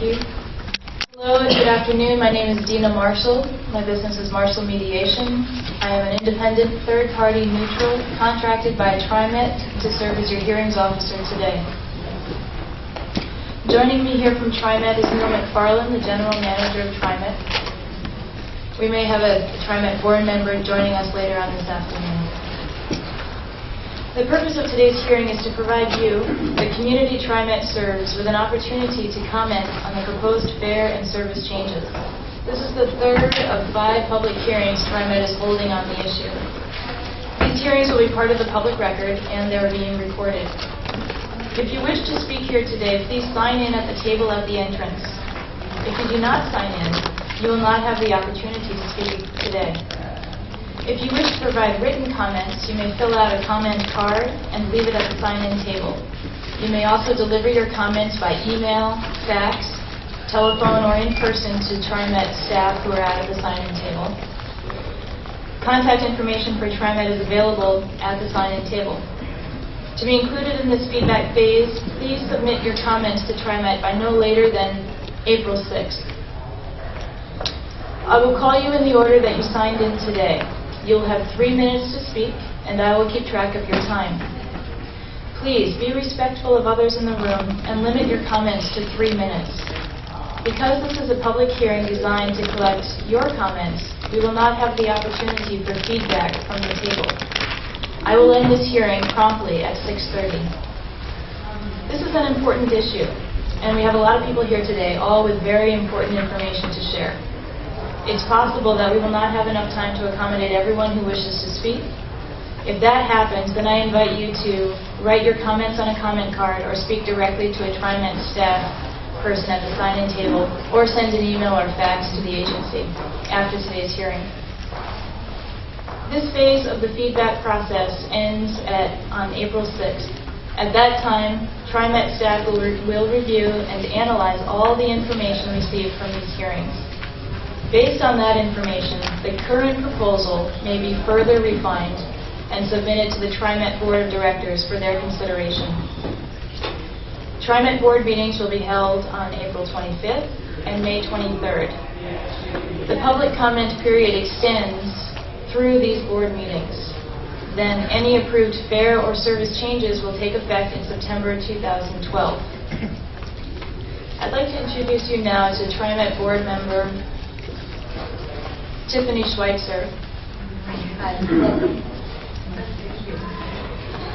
you. Hello and good afternoon. My name is Dina Marshall. My business is Marshall Mediation. I am an independent, third-party, neutral, contracted by TriMet to serve as your hearings officer today. Joining me here from TriMet is Neil McFarland, the General Manager of TriMet. We may have a TriMet board member joining us later on this afternoon. The purpose of today's hearing is to provide you, the community TriMet serves, with an opportunity to comment on the proposed fare and service changes. This is the third of 5 public hearings TriMet is holding on the issue. These hearings will be part of the public record and they are being recorded. If you wish to speak here today, please sign in at the table at the entrance. If you do not sign in, you will not have the opportunity to speak today. If you wish to provide written comments, you may fill out a comment card and leave it at the sign-in table. You may also deliver your comments by email, fax, telephone, or in person to TriMet staff who are at the sign-in table. Contact information for TriMet is available at the sign-in table. To be included in this feedback phase, please submit your comments to TriMet by no later than April 6th. I will call you in the order that you signed in today. You'll have 3 minutes to speak, and I will keep track of your time. Please be respectful of others in the room and limit your comments to 3 minutes. Because this is a public hearing designed to collect your comments, we will not have the opportunity for feedback from the table. I will end this hearing promptly at 6:30. This is an important issue, and we have a lot of people here today, all with very important information to share. It's possible that we will not have enough time to accommodate everyone who wishes to speak. If that happens, then I invite you to write your comments on a comment card or speak directly to a TriMet staff person at the sign-in table, or send an email or fax to the agency after today's hearing. This phase of the feedback process ends on April 6th. At that time, TriMet staff will review and analyze all the information received from these hearings. Based on that information, the current proposal may be further refined and submitted to the TriMet Board of Directors for their consideration. TriMet Board meetings will be held on April 25th and May 23rd. The public comment period extends through these board meetings. Then any approved fare or service changes will take effect in September 2012. I'd like to introduce you now to TriMet Board member Tiffany Schweitzer.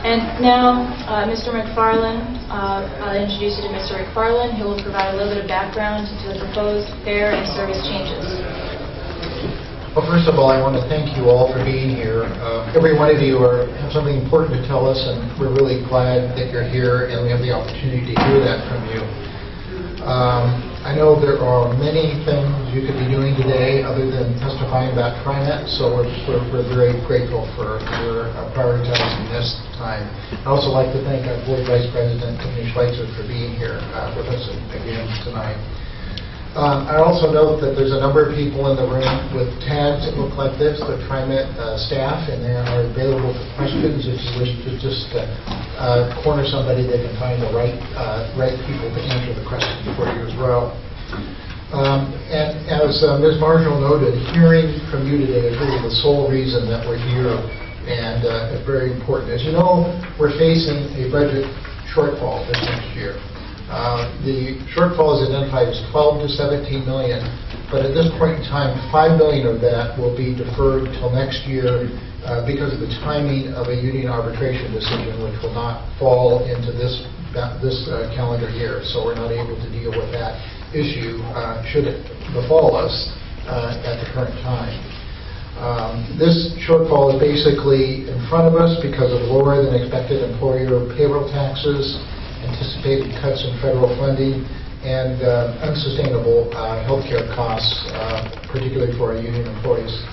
And now, Mr. McFarland, I'll introduce you to Mr. McFarland, who will provide a little bit of background to the proposed fare and service changes. Well, first of all, I want to thank you all for being here. Every one of you have something important to tell us, and we're really glad that you're here and we have the opportunity to hear that from you. I know there are many things you could be doing today other than testifying about TriMet, so we're very grateful for your prioritizing this time. I'd also like to thank our Board Vice President, Tiffany Schweitzer, for being here with us again tonight. I also note that there's a number of people in the room with tags that look like this, the TriMet staff, and they are available for questions if you wish to just corner somebody that can find the right people to answer the question for you as well. And as Ms. Marshall noted, hearing from you today is really the sole reason that we're here, and it's very important. As you know, we're facing a budget shortfall this next year. The shortfall is identified as 12 to 17 million, but at this point in time, 5 million of that will be deferred till next year because of the timing of a union arbitration decision, which will not fall into this calendar year. So we're not able to deal with that issue should it befall us at the current time. This shortfall is basically in front of us because of lower than expected employer payroll taxes, anticipated cuts in federal funding, and unsustainable healthcare costs, particularly for our union employees.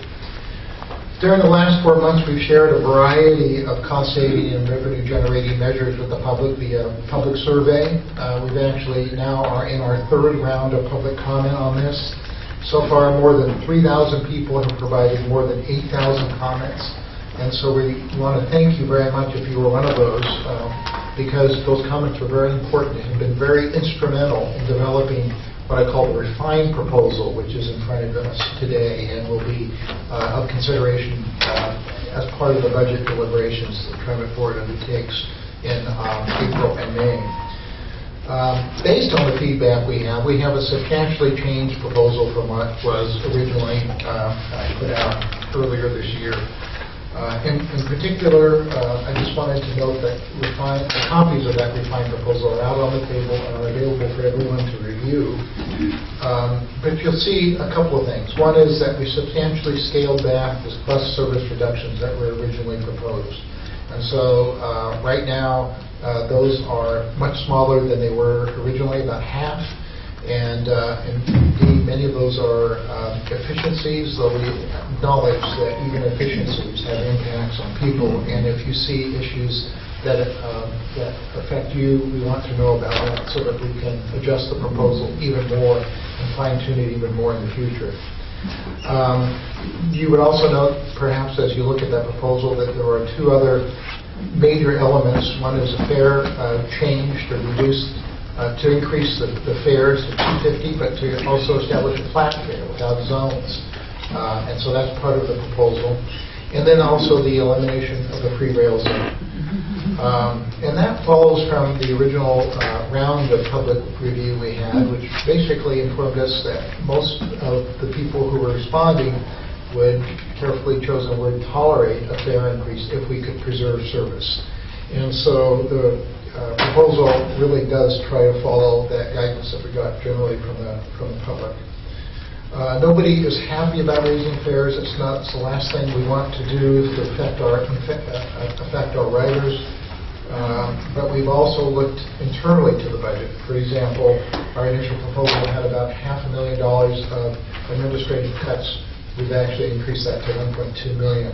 During the last 4 months, we've shared a variety of cost-saving and revenue-generating measures with the public via public survey. We've actually now are in our 3rd round of public comment on this. So far, more than 3,000 people have provided more than 8,000 comments. And so we want to thank you very much if you were one of those, because those comments were very important and have been very instrumental in developing what I call the refined proposal, which is in front of us today and will be of consideration as part of the budget deliberations that the Tremont Board undertakes in April and May. Based on the feedback we have a substantially changed proposal from what was originally put out earlier this year. In particular, I just wanted to note that copies of that refined proposal are out on the table and are available for everyone to review. But you'll see a couple of things. One is that we substantially scaled back the bus service reductions that were originally proposed. And so right now, those are much smaller than they were originally, about half. And indeed, many of those are efficiencies, though we acknowledge that even efficiencies have impacts on people. And if you see issues that affect you, we want to know about that so that we can adjust the proposal even more and fine-tune it even more in the future. You would also note, perhaps as you look at that proposal, that there are two other major elements. One is a fare change to reduce to increase the fares to $2.50, but to also establish a flat fare without zones. And so that's part of the proposal. And then also the elimination of the free rail zone. And that follows from the original round of public review we had, which basically informed us that most of the people who were responding would, carefully chosen word, tolerate a fare increase if we could preserve service. And so the proposal really does try to follow that guidance that we got generally from the public. Nobody is happy about raising fares. It's the last thing we want to do to affect our riders. But we've also looked internally to the budget. For example, our initial proposal had about $500,000 of administrative cuts. We've actually increased that to $1.2 million.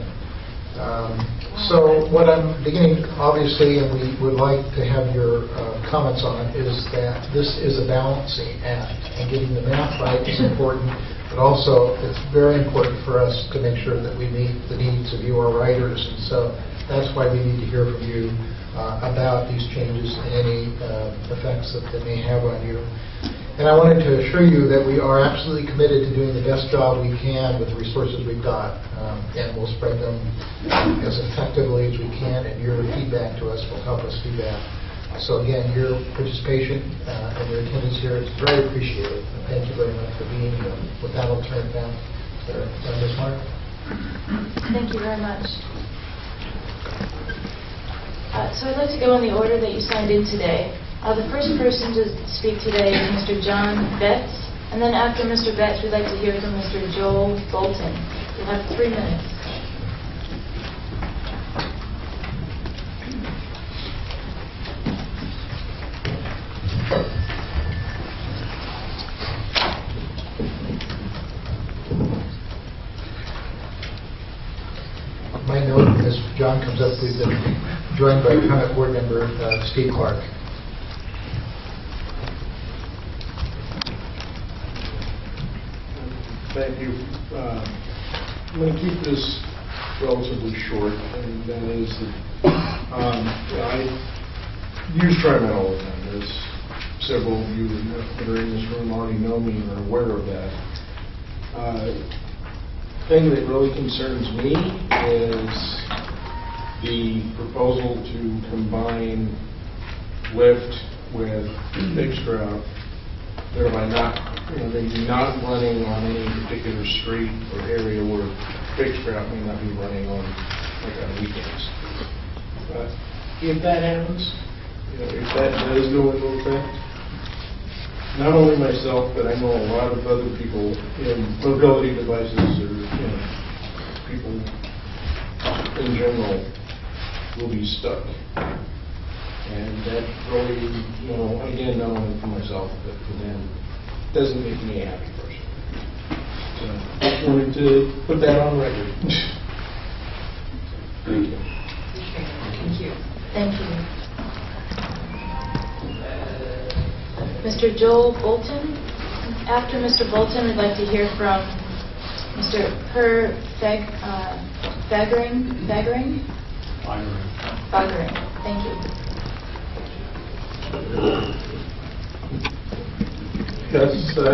So what I'm beginning, obviously, and we would like to have your comments on, is that this is a balancing act, and getting the math right is important, but also it's very important for us to make sure that we meet the needs of you, our riders, and so that's why we need to hear from you about these changes and any effects that they may have on you. And I wanted to assure you that we are absolutely committed to doing the best job we can with the resources we've got, and we'll spread them as effectively as we can, and your feedback to us will help us do that. So again, your participation and your attendance here is very appreciated. And thank you very much for being here. With that, I'll turn it down to Ms. Mark. Thank you very much. So I'd like to go in the order that you signed in today. The first person to speak today is Mr. John Betts, and then after Mr. Betts, we'd like to hear from Mr. Joel Bolton. You have 3 minutes. My note, as John comes up, we've been joined by Tremont Board Member Steve Clark. Thank you. I'm going to keep this relatively short, and that is that I use TriMet all the time. As several of you that are in this room already know me and are aware of that. The thing that really concerns me is the proposal to combine Lyft with fixed route, thereby maybe not running on any particular street or area where fixed route may not be running on weekends. If that happens, if that does go into effect, not only myself, but I know a lot of other people in mobility devices or people in general will be stuck. And that really, again, not only for myself, but for them, doesn't make me a happy person. So just wanted to put that on record. Thank you. Thank you. Thank you. Mr. Joel Bolton. After Mr. Bolton, we'd like to hear from Mr. Per Faggering. Thank you. Yes, I'd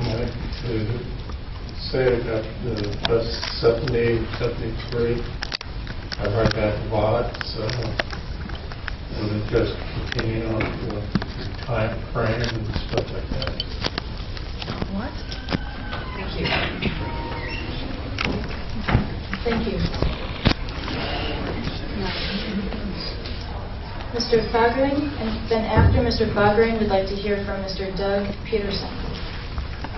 like to say that the bus 70, 73, I've heard that a lot, so we'll just continue on to the time frame and stuff like that. What? Thank you. Thank you. Mr. Fagerling, and then after Mr. Fagerling, we'd like to hear from Mr. Doug Peterson.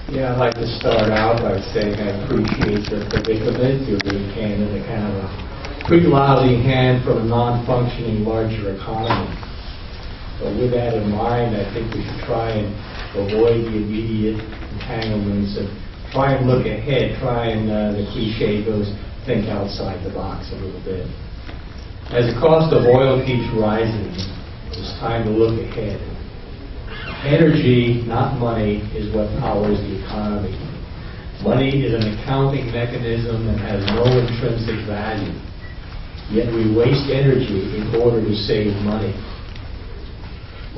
Yeah, I'd like to start out by saying I appreciate your predicament. You're being handed a kind of a pretty lousy hand from a non-functioning larger economy. But with that in mind, I think we should try and avoid the immediate entanglements and try and look ahead, try and, the cliche goes, think outside the box a little bit. As the cost of oil keeps rising, it's time to look ahead. Energy, not money, is what powers the economy. Money is an accounting mechanism that has no intrinsic value. Yet we waste energy in order to save money.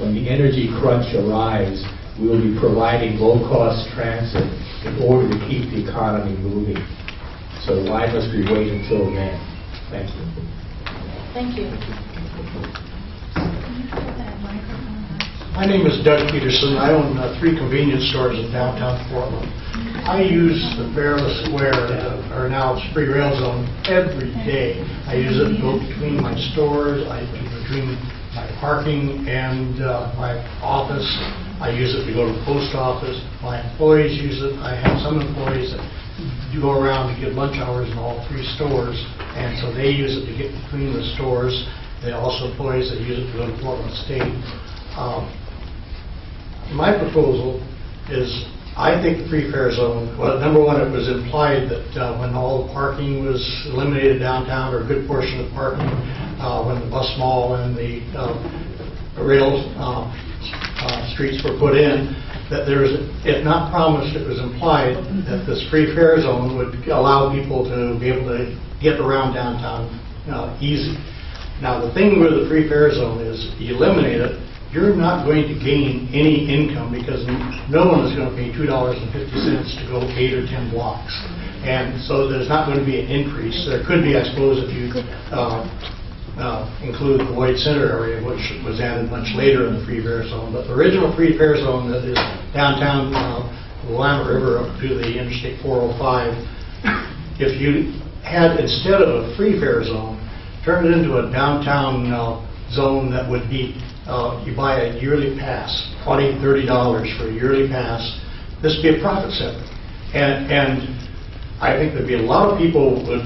When the energy crunch arrives, we will be providing low-cost transit in order to keep the economy moving. So why must we wait until then? Thank you. Thank you. My name is Doug Peterson. I own 3 convenience stores in downtown Portland. I use the Fairless Square, or now it's Free Rail Zone, every day. I use it to go between my stores, between my parking and my office. I use it to go to the post office. My employees use it. I have some employees that do go around to give lunch hours in all 3 stores, and so they use it to get between the stores. They also employees that use it to go to Portland State. My proposal is, I think the free fare zone, well, number one, it was implied that when all the parking was eliminated downtown, or a good portion of parking, when the bus mall and the rail streets were put in, that there was, if not promised, it was implied that this free fare zone would allow people to be able to get around downtown easy. Now, the thing with the free fare zone is, you eliminate it, you're not going to gain any income because no one is going to pay $2.50 to go 8 or 10 blocks. And so there's not going to be an increase. There could be, I suppose, if you include the Lloyd Center area, which was added much later in the free fare zone. But the original free fare zone that is downtown the Willamette River up to the Interstate 405, if you had, instead of a free fare zone, turn it into a downtown zone that would be, you buy a yearly pass, $20, $30 for a yearly pass, this would be a profit center. And I think there'd be a lot of people would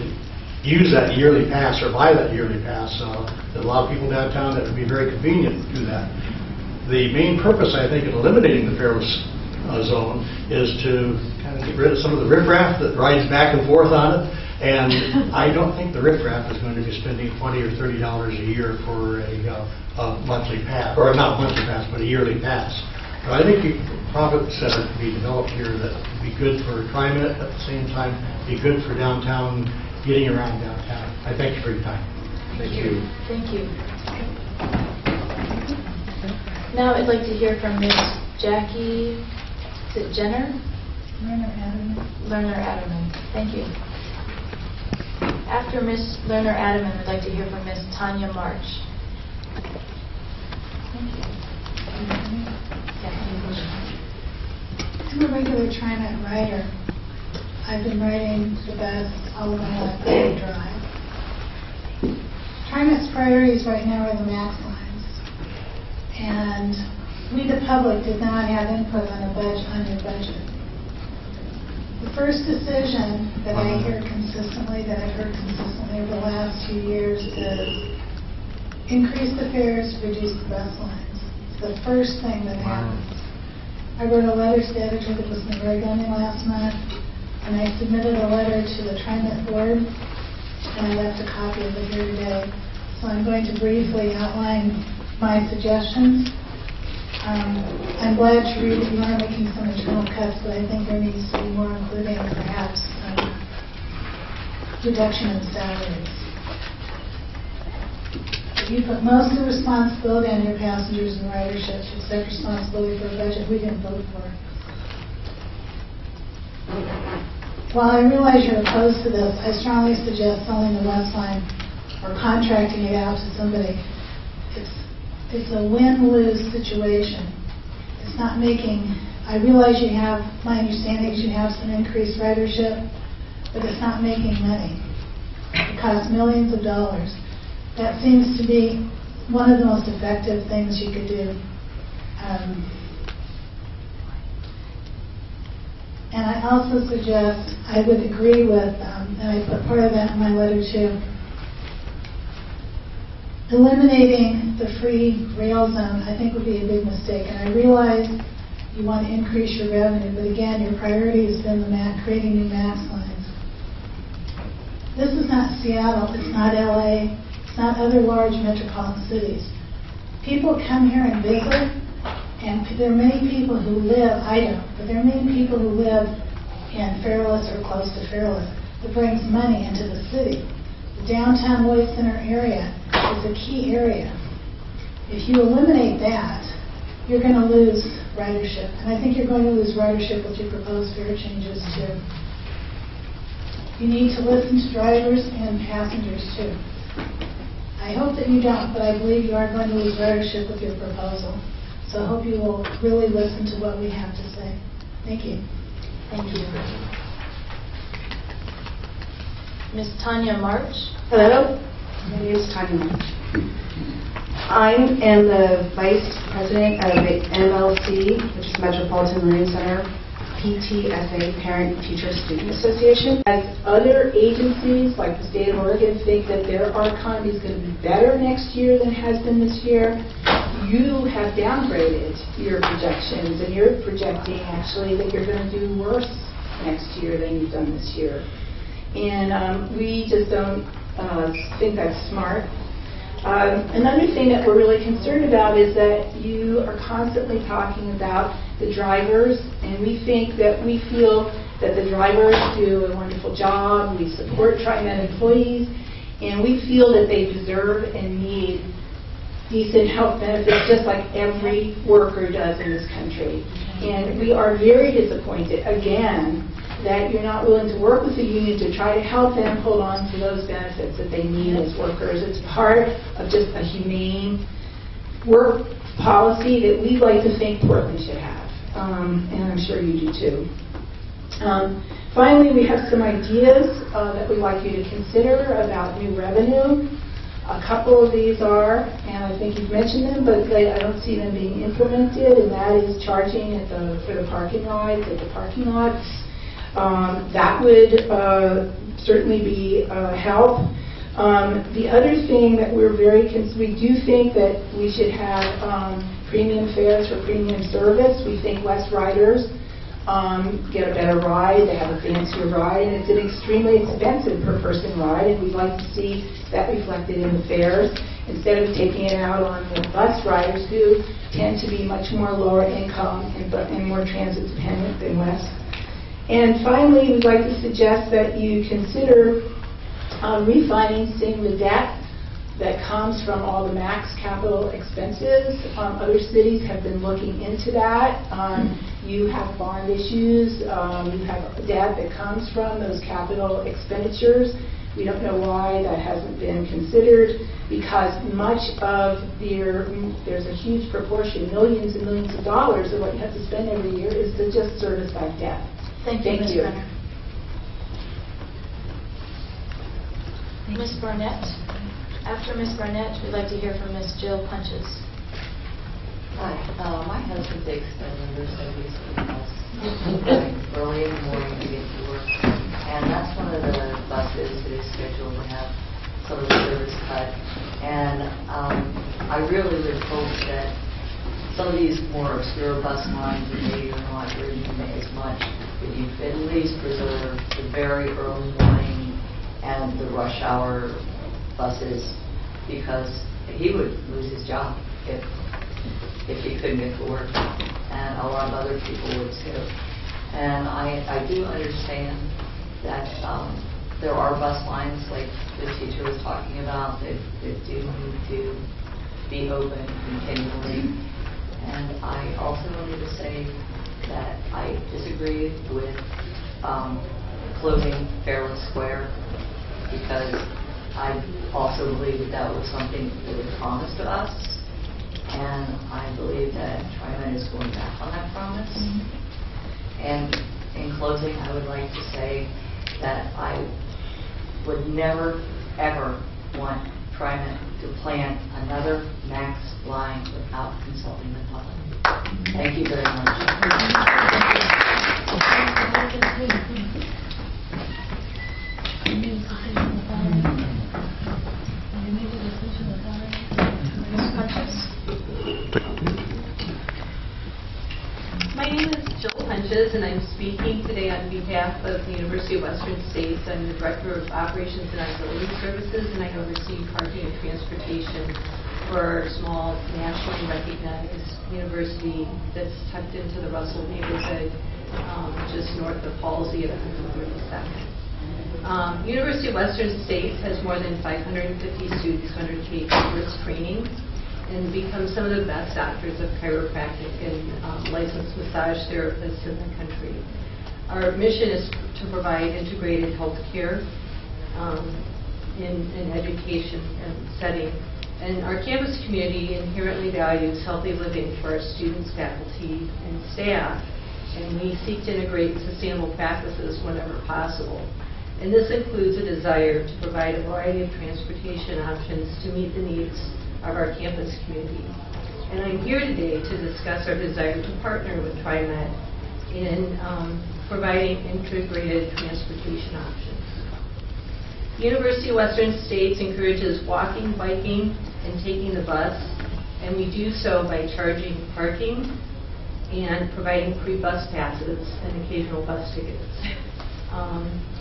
use that yearly pass or buy that yearly pass. There's a lot of people downtown that would be very convenient to do that. The main purpose, I think, in eliminating the Fairless zone is to kind of get rid of some of the riffraff that rides back and forth on it. And I don't think the riffraff is going to be spending $20 or $30 a year for a monthly pass, or not monthly pass, but a yearly pass. But I think a profit center could be developed here that would be good for TriMet, at the same time be good for downtown, getting around downtown. I thank you for your time. Thank you. Thank you. Now I'd like to hear from Ms. Jackie, is it Jenner? Lerner-Adderman. Thank you. After Ms. Lerner-Adderman, we'd like to hear from Ms. Tanya March. I'm a regular TriMet rider. I've been riding the bus all of my life on drive. TriMet's priorities right now are the MAX lines. And we, the public, did not have input on your budget. The first decision that I've heard consistently over the last few years is increase the fares, reduce the bus lines. It's the first thing that happens. I wrote a letter to the editor that was in Oregon last month, and I submitted a letter to the TriMet board, and I left a copy of it here today. So I'm going to briefly outline my suggestions. I'm glad to read that you are making some internal cuts, but I think there needs to be more, including perhaps reduction in salaries. You put most of the responsibility on your passengers and ridership, to accept responsibility for a budget we didn't vote for. While I realize you're opposed to this, I strongly suggest selling the West Line or contracting it out to somebody. It's a win-lose situation. It's not making, I realize you have, my understanding is you have some increased ridership, but it's not making money. It costs millions of dollars. That seems to be one of the most effective things you could do. And I also suggest, I would agree with, and I put part of that in my letter too, eliminating the free rail zone, I think would be a big mistake. And I realize you want to increase your revenue, but again, your priority has been creating new MAX lines. This is not Seattle, it's not LA, it's not other large metropolitan cities. People come here and visit, and there are many people who live, I don't, but there are many people who live in Fairless or close to Fairless that brings money into the city. The downtown Lloyd Center area is a key area. If you eliminate that, you're going to lose ridership. And I think you're going to lose ridership with your proposed fare changes too. You need to listen to drivers and passengers too. I hope that you don't, but I believe you are going to lose ridership with your proposal. So I hope you will really listen to what we have to say. Thank you. Thank you. Ms. Tanya March. Hello, my name is Tanya March. I am the Vice President of the MLC, which is Metropolitan Learning Center, PTSA, Parent Teacher Student Association. As other agencies like the state of Oregon think that their economy is going to be better next year than it has been this year, you have downgraded your projections, and you're projecting actually that you're going to do worse next year than you've done this year. And we just don't think that's smart. Another thing that we're really concerned about is that you are constantly talking about the drivers, and we feel that the drivers do a wonderful job. We support TriMet employees, and we feel that they deserve and need decent health benefits just like every worker does in this country. And we are very disappointed, again, that you're not willing to work with the union to try to help them hold on to those benefits that they need as workers. It's part of just a humane work policy that we'd like to think Portland should have, and I'm sure you do too. Finally, we have some ideas that we'd like you to consider about new revenue. A couple of these are, and I think you've mentioned them, but I don't see them being implemented, and that is charging for the parking rides at the parking lots. That would certainly be help. The other thing that we do think that we should have premium fares for premium service. We think less riders get a better ride, they have a fancier ride, and it's an extremely expensive per person ride, and we'd like to see that reflected in the fares instead of taking it out on the bus riders who tend to be much more lower income and more transit dependent than West. And finally, we'd like to suggest that you consider refinancing the debt that comes from all the MAX capital expenses. Other cities have been looking into that. You have bond issues. You have debt that comes from those capital expenditures. We don't know why that hasn't been considered, because much of there's a huge proportion, millions and millions of dollars of what you have to spend every year is to just service that debt. Thank you. Ms. Barnett. After Ms. Barnett, we'd like to hear from Ms. Jill Punches. Hi. My husband takes the number 77 bus early in the morning to get to work. And that's one of the buses that is scheduled to have some of the service cut. And I really would hope that some of these more obscure bus lines that maybe are not ridden as much, that you could at least preserve the very early morning and the rush hour buses, because he would lose his job if he couldn't get to work, and a lot of other people would too. And I do understand that there are bus lines like the teacher was talking about that do need to be open continually. And I also wanted to say that I disagree with closing Fairland Square, because I also believe that that was something that was promised to us, and I believe that TriMet is going back on that promise. And in closing, I would like to say that I would never, ever want TriMet to plan another MAX line without consulting the public. Thank you very much. My name is Jill Hunches, and I'm speaking today on behalf of the University of Western States. I'm the Director of Operations and Auxiliary Services, and I oversee parking and transportation for our small, nationally recognized university that's tucked into the Russell neighborhood, just north of Halsey at 132nd. University of Western States has more than 550 students who undertake rigorous training and become some of the best doctors of chiropractic and licensed massage therapists in the country. Our mission is to provide integrated health care in education and setting. And our campus community inherently values healthy living for our students, faculty, and staff. And we seek to integrate sustainable practices whenever possible. And this includes a desire to provide a variety of transportation options to meet the needs of our campus community. And I'm here today to discuss our desire to partner with TriMet in providing integrated transportation options. The University of Western States encourages walking, biking, and taking the bus, and we do so by charging parking and providing free bus passes and occasional bus tickets.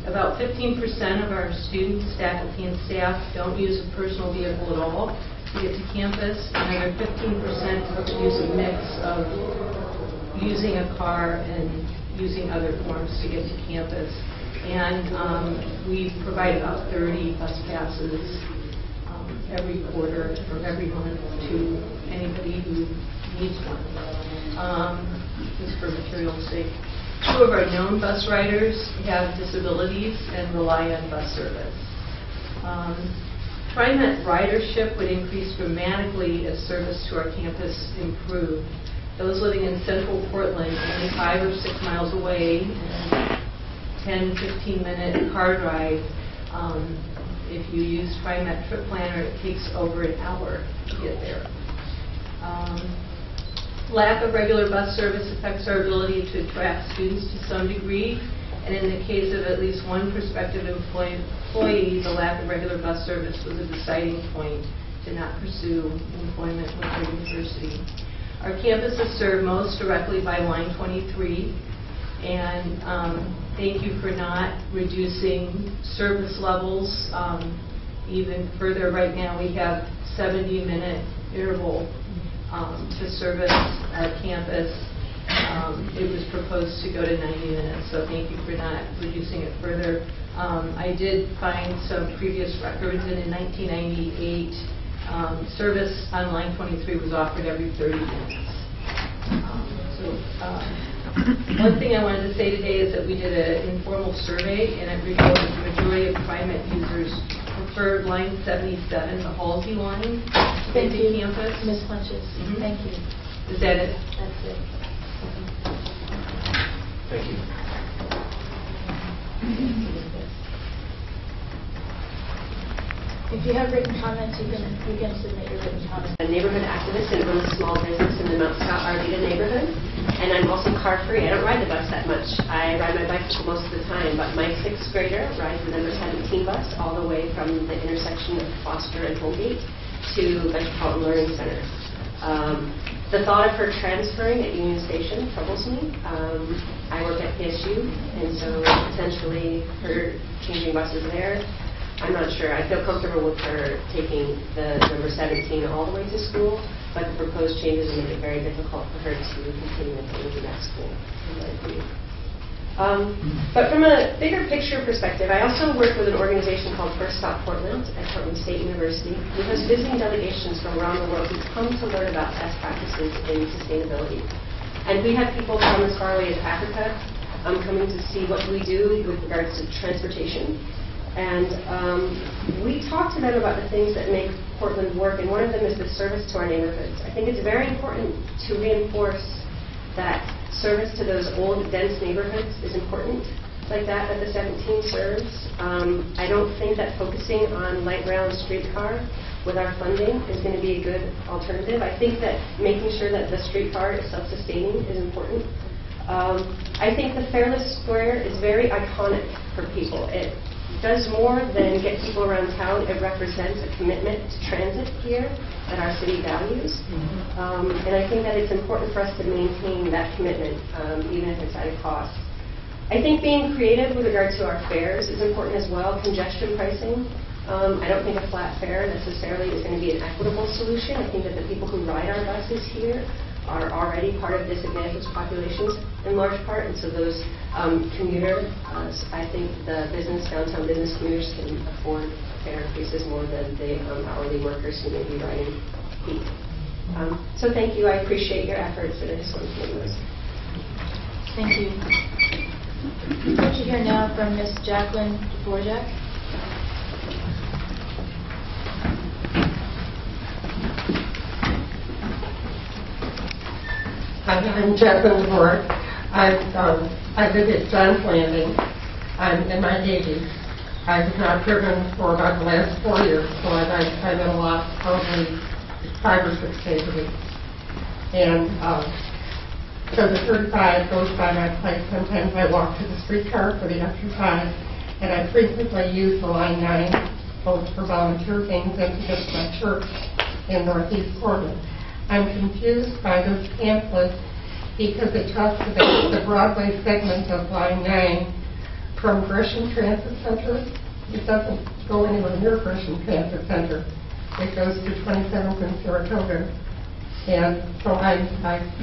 About 15% of our students, faculty, and staff don't use a personal vehicle at all to get to campus. Another 15% use a mix of using a car and using other forms to get to campus. And we provide about 30 bus passes every quarter or every month to anybody who needs one. Just for material's sake. 2 of our known bus riders have disabilities and rely on bus service. TriMet ridership would increase dramatically as service to our campus improved. Those living in central Portland, only 5 or 6 miles away, 10, 15-minute car drive. If you use TriMet Trip Planner, it takes over an hour to get there. Lack of regular bus service affects our ability to attract students to some degree, and in the case of at least one prospective employee, the lack of regular bus service was a deciding point to not pursue employment with our university. Our campus is served most directly by Line 23, and thank you for not reducing service levels even further. Right now we have 70-minute interval to service our campus. It was proposed to go to 90 minutes, so thank you for not reducing it further. I did find some previous records, and in 1998, service on Line 23 was offered every 30 minutes. One thing I wanted to say today is that we did an informal survey, and it revealed that the majority of TriMet users preferred Line 77, the Halsey line, to get to campus. Ms. Hunches. Thank you. Is that it? That's it. Thank you. If you have written comments, you can submit your written comments. A neighborhood activist and run a small business in the Mount Scott Ardita neighborhood. And I'm also car-free. I don't ride the bus that much. I ride my bicycle most of the time, but my 6th grader rides the number 17 bus all the way from the intersection of Foster and Holgate to Metropolitan Learning Center. The thought of her transferring at Union Station troubles me. I work at PSU, and so potentially her changing buses there, I'm not sure. I feel comfortable with her taking the number 17 all the way to school, but the proposed changes will make it very difficult for her to continue attending that school. But from a bigger picture perspective, I also work with an organization called First Stop Portland at Portland State University, who has visiting delegations from around the world who come to learn about best practices in sustainability. And we have people from as far away as Africa coming to see what we do with regards to transportation. And we talk to them about the things that make Portland work, and one of them is the service to our neighborhoods. I think it's very important to reinforce that service to those old, dense neighborhoods is important, like that the 17 serves. I don't think that focusing on light rail and streetcar with our funding is going to be a good alternative. I think that making sure that the streetcar is self-sustaining is important. I think the Fairless Square is very iconic for people. It does more than get people around town. It represents a commitment to transit here that our city values. And I think that it's important for us to maintain that commitment, even if it's at a cost. I think being creative with regard to our fares is important as well. Congestion pricing. I don't think a flat fare necessarily is going to be an equitable solution. I think that the people who ride our buses here are already part of disadvantaged populations in large part, and so those commuters, I think the downtown business commuters can afford fare increases more than the hourly workers who may be riding peak. So thank you. I appreciate your efforts, and I just want to make those. Thank you. We'd like to hear now from Ms. Jacqueline Dvorak. I'm Jacqueline Dvorak. I live at John's Landing. I'm in my 80s. I have not driven for about the last 4 years, so I've been a lot, probably 5 or 6 days a week. And so the 35 goes by my place. Sometimes I walk to the streetcar for the exercise, and I frequently use the Line 9, both for volunteer things and to get to my church in Northeast Portland. I'm confused by this pamphlet because it talks about the Broadway segment of Line 9 from Gresham Transit Center. It doesn't go anywhere near Gresham Transit Center. It goes to 27th and Saratoga. And so I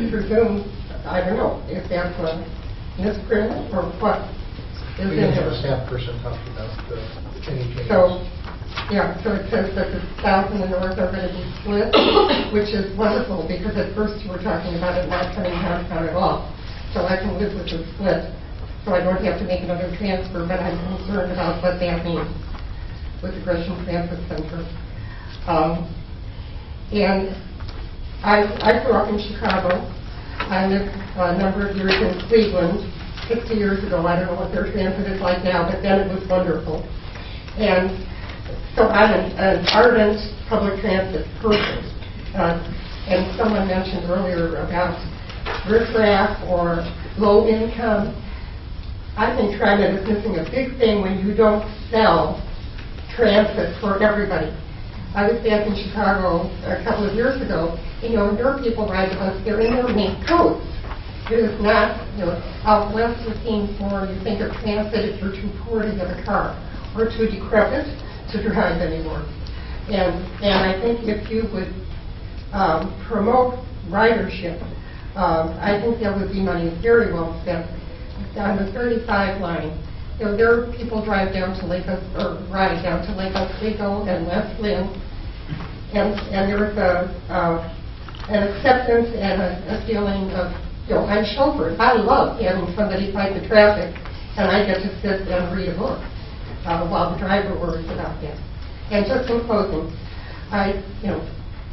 presume, I don't know, if that's a misprint or what is in We didn't have there. a staff person talk about any changes. So, yeah, so it says that the south and the north are going to be split, which is wonderful, because at first you were talking about it not coming downtown at all. So I can live with the split, so I don't have to make another transfer, but I'm concerned about what that means with the Gresham Transit Center. And I grew up in Chicago. I lived a number of years in Cleveland, 60 years ago. I don't know what their transit is like now, but then it was wonderful. And so I'm an ardent public transit person. And someone mentioned earlier about riffraff or low income. I think TriMet is missing a big thing when you don't sell transit for everybody. I was back in Chicago a couple of years ago, and your people ride the bus, they're in their mink coats. It is not, out west you're seeing more, you think of transit if you're too poor to get a car, or too decrepit to drive anymore. And I think if you would promote ridership, I think that would be money very well spent. On the 35 line, there are people drive down to Lake, or ride down to Lake Oswego and West Lynn, and there is an acceptance and a feeling of, I'm chauffeured. I love having somebody fight the traffic, and I get to sit and read a book while the driver worries about that. And just in closing,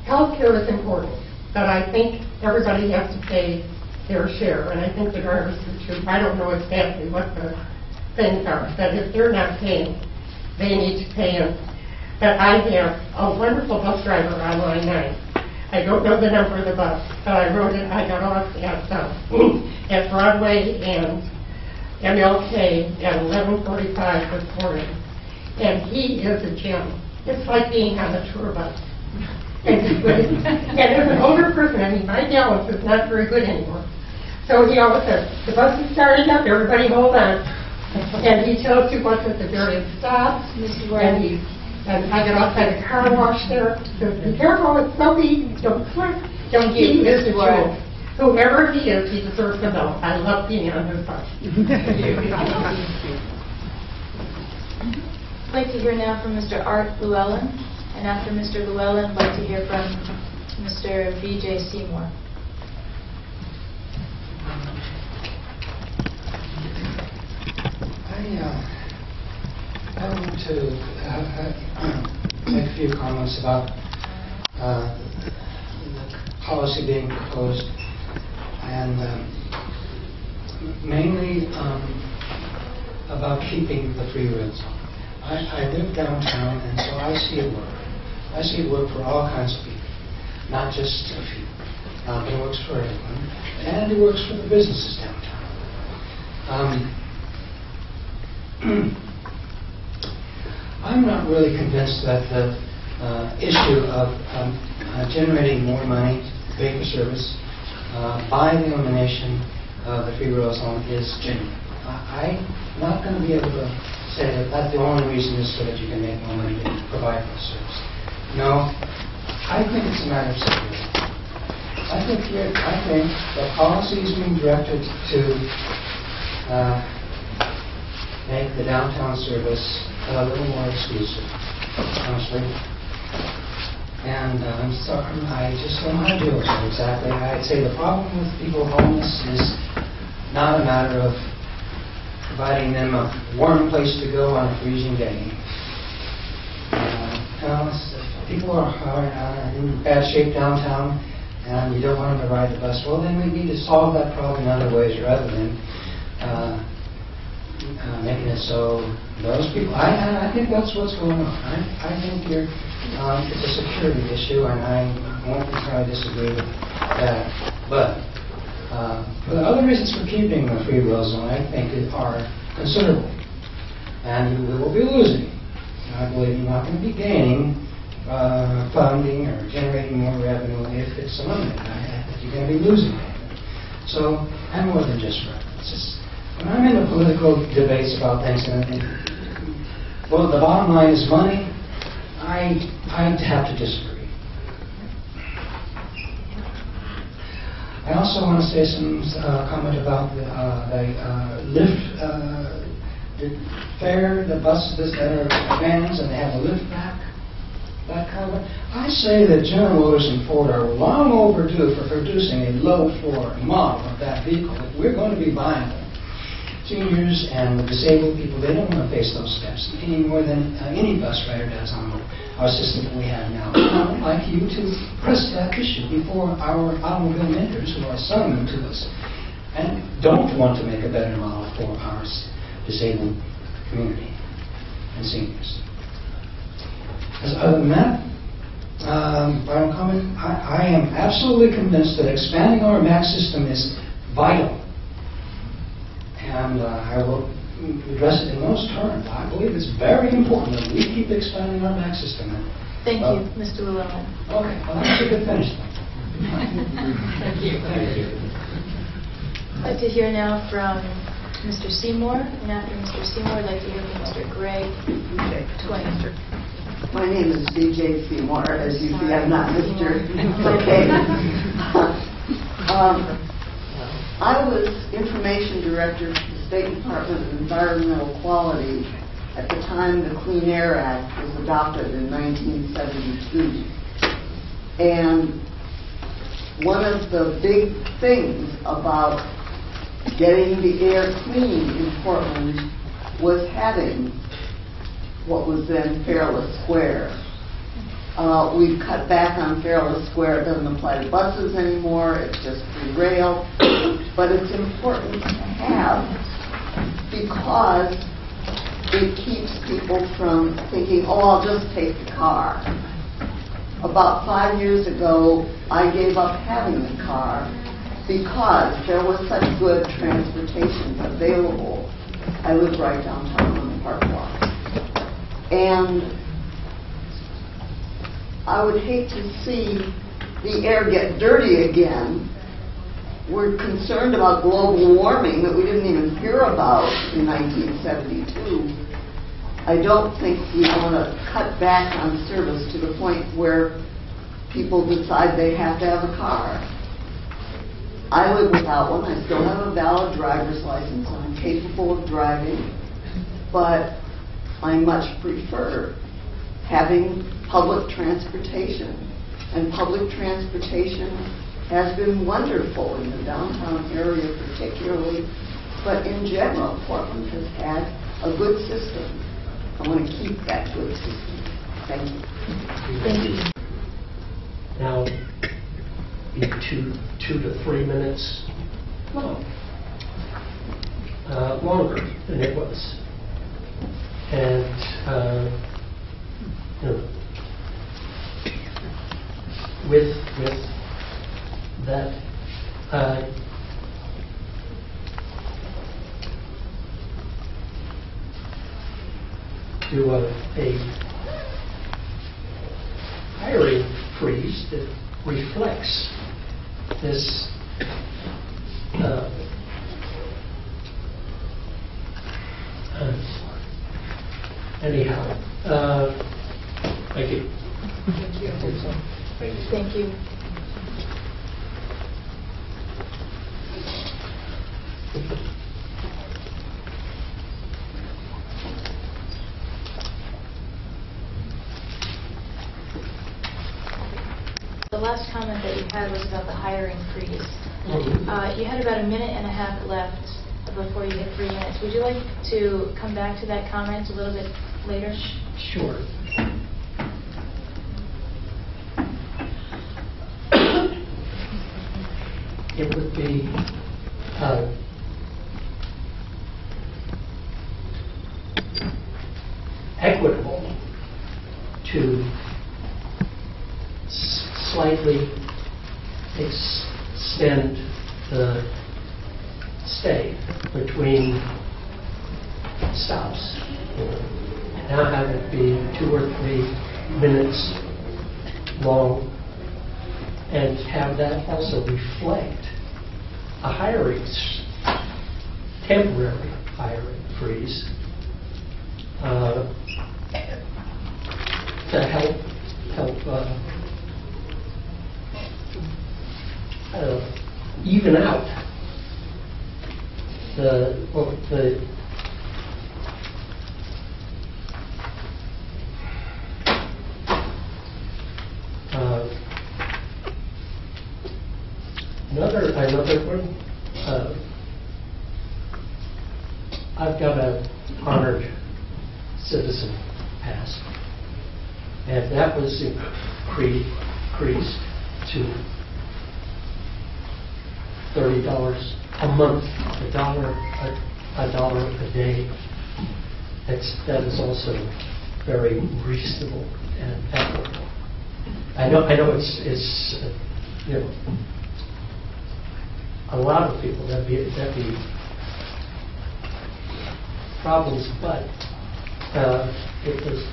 healthcare is important, but I think everybody has to pay their share, and I think the drivers do too. I don't know exactly what the things are, that if they're not paying, they need to pay in. But I have a wonderful bus driver on Line 9. I don't know the number of the bus, but I rode it. I got off at Broadway and MLK at 11:45 this morning, and he is a gem. It's like being on a tour bus. And as an older person, my balance is not very good anymore. So he always says, the bus is starting up, everybody hold on. And he tells you what's at the various stops, and I get off by the car wash there. So be careful, it's smoky, don't slip, don't eat Mr. Jewel. Whoever he is, he deserves to know. I love being on his bus. I'd like to hear now from Mr. Art Llewellyn, and after Mr. Llewellyn, I'd like to hear from Mr. V.J. Seymour. I want to make a few comments about the policy being proposed, and mainly about keeping the free red zone. I live downtown, and so I see it work. I see it work for all kinds of people, not just a few. But it works for everyone, and it works for the businesses downtown. I'm not really convinced that the issue of generating more money to pay for service by the elimination of the free rail zone is genuine. I'm not going to be able to say that that's the only reason is so that you can make more money to provide for service. No, I think it's a matter of security. I think the policy is being directed to make the downtown service a little more exclusive, honestly. And I'm sorry, I just don't know how to deal with it exactly. I'd say the problem with people homeless is not a matter of providing them a warm place to go on a freezing day. People are in bad shape downtown, and you don't want them to ride the bus. Well, then we need to solve that problem in other ways rather than making it so those people. I think that's what's going on. I think it's a security issue, and I won't try to disagree with that. But for the other reasons for keeping the free rail zone, I think are considerable, and we will be losing. I believe you're not going to be gaining funding or generating more revenue if it's eliminated. I think you're going to be losing revenue. So I'm more than just references. When I'm in the political debates about things, well, the bottom line is money, I'd have to disagree. I also want to say some comment about the lift, the fare, the buses that are vans and they have a lift back, that kind of. I say that General Motors and Ford are long overdue for producing a low-floor model of that vehicle. If we're going to be buying them, seniors and disabled people, they don't want to face those steps any more than any bus rider does on our system that we have now. I would like you to press that issue before our automobile makers who are selling them to us and don't want to make a better model for our disabled community and seniors. Other than that, final comment, I am absolutely convinced that expanding our MAC system is vital. And I will address it in those terms. I believe it's very important that we keep expanding our MAC system. Thank you, Mr. Llewellyn. Okay, well, that's a good finish. Thank you. I'd like to hear now from Mr. Seymour, and after Mr. Seymour, I'd like to hear from Mr. Greg Twain. My name is V.J. Seymour. As you see, I'm not Mr. Okay. I was information director for the State Department of Environmental Quality at the time the Clean Air Act was adopted in 1972. And one of the big things about getting the air clean in Portland was having what was then Fairless Square. We've cut back on Fairless Square. It doesn't apply to buses anymore. It's just free rail. But it's important to have because it keeps people from thinking, oh, I'll just take the car. About 5 years ago, I gave up having a car because there was such good transportation available. I live right downtown on the Park Walk. And I would hate to see the air get dirty again. We're concerned about global warming that we didn't even hear about in 1972. I don't think we want to cut back on service to the point where people decide they have to have a car. I live without one. I still have a valid driver's license. I'm capable of driving. But I much prefer having public transportation. And public transportation has been wonderful in the downtown area particularly. But in general, Portland has had a good system. I want to keep that good system. Thank you. Thank you. Now, be 2 to 3 minutes long, longer than it was. And you know, with that, do a hiring freeze that reflects this anyhow. Thank you. Thank you. Thank you. The last comment that you had was about the hiring freeze. You had about a minute and a half left before you hit 3 minutes. Would you like to come back to that comment a little bit later? Sure. It would be equitable to slightly extend the stay between stops. Now have it be 2 or 3 minutes long, and have that also reflect a hiring, temporary hiring freeze to help even out the another one. I've got an honored citizen pass, and that was increased to $30 a month, a dollar a day. That is also very reasonable and equitable. I know it's you know, a lot of people that'd be problems, but it was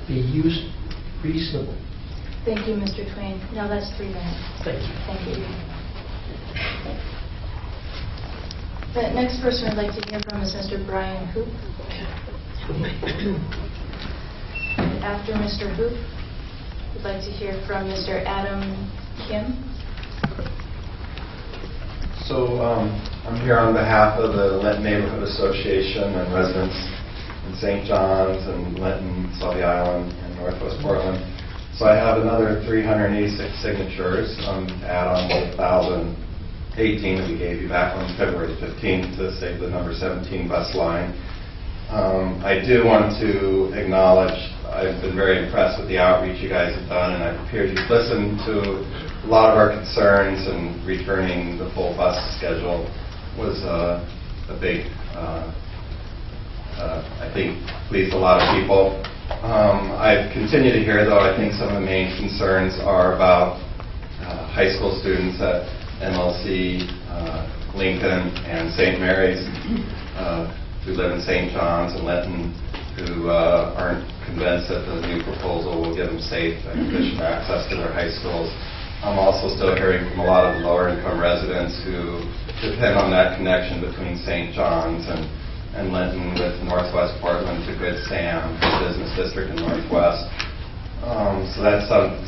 be used reasonable. Thank you, Mr. Twain. Now that's 3 minutes. Thank you. Thank you. The next person I'd like to hear from is Mr. Brian Hoop. And after Mr. Hoop, we'd like to hear from Mr. Adam Kim. So I'm here on behalf of the Linton Neighborhood Association and residents in St. John's and Linton, Sully Island, and Northwest Portland. So I have another 386 signatures to add on the 1,018 that we gave you back on February 15th to save the number 17 bus line. I do want to acknowledge I've been very impressed with the outreach you guys have done, and it appears you've listened to a lot of our concerns, and returning the full bus schedule was a big, I think, pleased a lot of people. I've continued to hear, though, I think some of the main concerns are about high school students at MLC, Lincoln, and St. Mary's who live in St. John's and Linton, who aren't convinced that the new proposal will give them safe and efficient access to their high schools. I'm also still hearing from a lot of the lower-income residents who depend on that connection between St. John's and Linton with Northwest Portland to Good Sam, the business district in Northwest.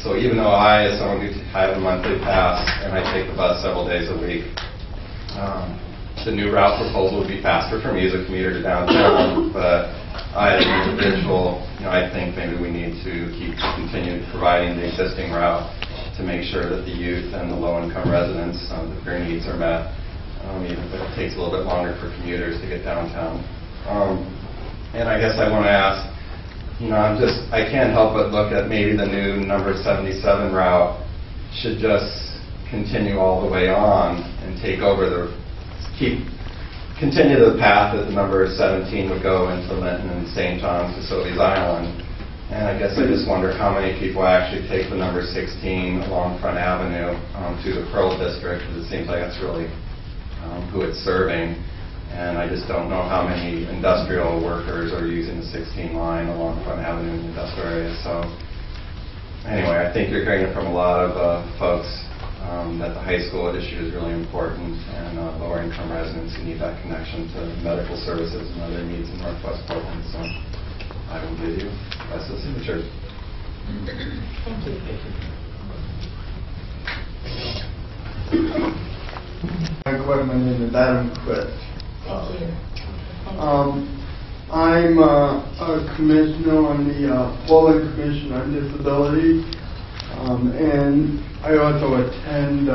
So even though I, as someone who have a monthly pass and I take the bus several days a week, the new route proposal would be faster for me as a commuter to downtown, but I, as an individual, I think maybe we need to continue providing the existing route to make sure that the youth and the low-income residents, their needs are met, even if it takes a little bit longer for commuters to get downtown. And I guess I want to ask, I can't help but look at maybe the new number 77 route should just continue all the way on and take over continue the path that the number 17 would go into Linton and St. John's to Sobeys Island. And I guess I just wonder how many people actually take the number 16 along Front Avenue to the Pearl District, because it seems like that's really who it's serving. And I just don't know how many industrial workers are using the 16 line along Front Avenue in the industrial area. So anyway, I think you're hearing it from a lot of folks that the high school issue is really important, and lower income residents who need that connection to medical services and other needs in Northwest Portland. So I will give you the rest of the signatures. Thank you. My name is Adam Quist. Thank you. I'm a commissioner on the Portland Commission on Disability, and I also attend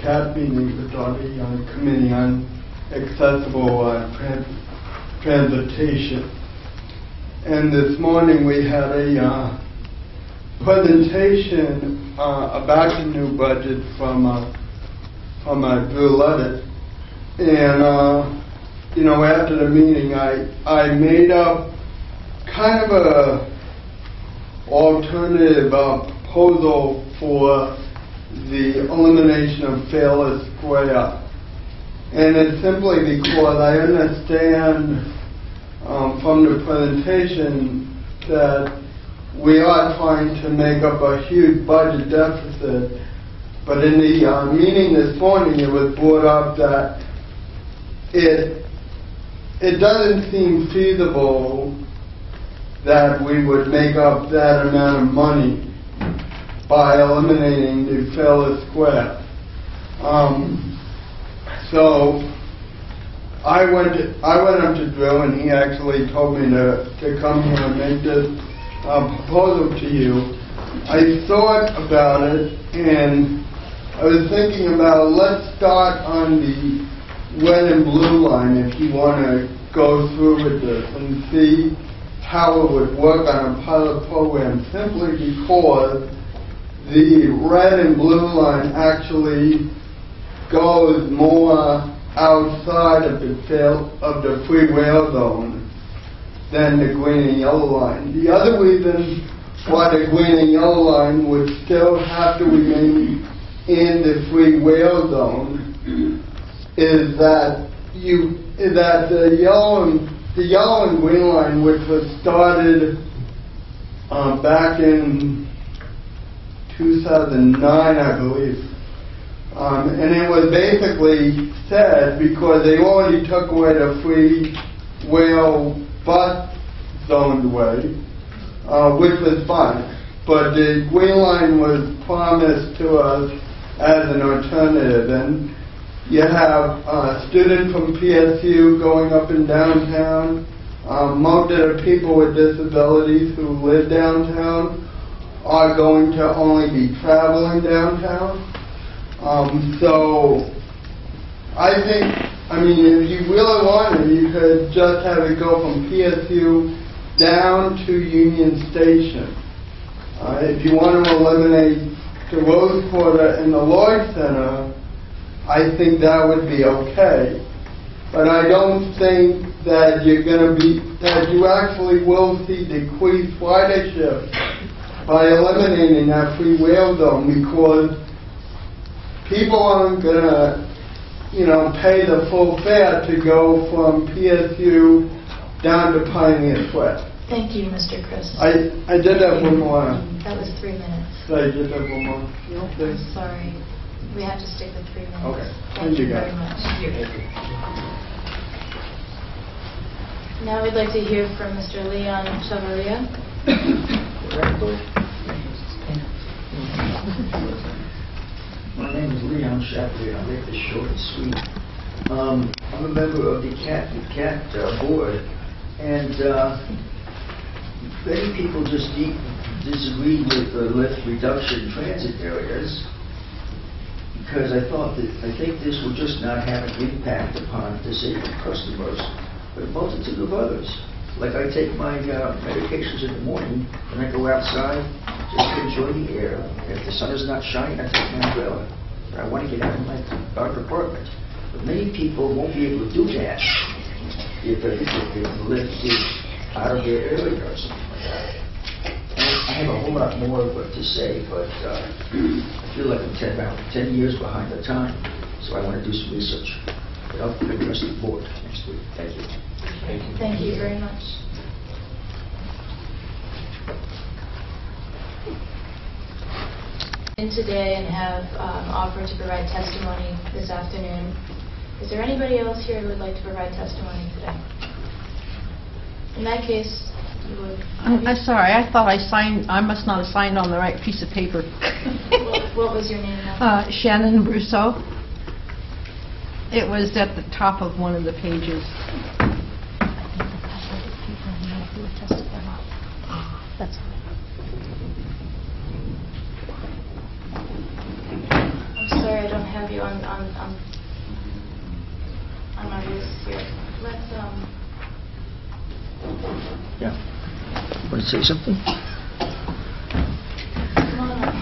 CAT meetings with the Committee on Accessible Transportation. And this morning we had a presentation about the new budget from Drew Levitt. And after the meeting, I made up kind of a alternative proposal for the elimination of Fairless Square. And it's simply because I understand from the presentation that we are trying to make up a huge budget deficit. But in the meeting this morning, it was brought up that it doesn't seem feasible that we would make up that amount of money by eliminating the Fairless Square. So I went up to Drew, and he actually told me to come here and make this proposal to you. I thought about it, and I was thinking about, let's start on the red and blue line if you want to go through with this and see how it would work on a pilot program, simply because the red and blue line actually goes more outside of the free rail zone than the green and yellow line. The other reason why the green and yellow line would still have to remain in the free rail zone is that the yellow and green line, which was started back in 2009, I believe, and it was basically said because they already took away the free rail bus zoned way, which was fine, but the green line was promised to us as an alternative. And you have students from PSU going up in downtown. Most of the people with disabilities who live downtown are going to only be traveling downtown. So I think, if you really wanted, you could just have it go from PSU down to Union Station. If you want to eliminate the Rose Quarter and the Lloyd Center, I think that would be okay. But I don't think that that you actually will see decreased ridership by eliminating that free rail zone, because people aren't going to, pay the full fare to go from PSU down to Pioneer Square. Thank you, Mr. Chris. I did have one more. That was 3 minutes. I did have one more. I'm sorry. We have to stick with 3 minutes. Okay. Thank you guys. very much. Thank you. Now we'd like to hear from Mr. Leon Chavaria. My name is Leon Shapley. I'll make this short and sweet. I'm a member of the CAT board, and many people just disagree with the lift reduction transit areas because I think this will just not have an impact upon disabled customers, but a multitude of others. Like I take my medications in the morning and I go outside just to enjoy the air. If the sun is not shining, I take my umbrella. But I want to get out of my dark apartment. But many people won't be able to do that if the lift is out of their area or something like that. And I have a whole lot more to say, but I feel like I'm 10 years behind the time, so I want to do some research. But I'll address the board next week. Thank you. Thank you very much. In today and have offered to provide testimony this afternoon. Is there anybody else here who would like to provide testimony today? In that case, you would. I'm sorry. I thought I must not have signed on the right piece of paper. What was your name now? Shannon Brousseau. It was at the top of one of the pages. That's I'm sorry, I don't have you on my list here. Let's Yeah. Want to say something? come on up.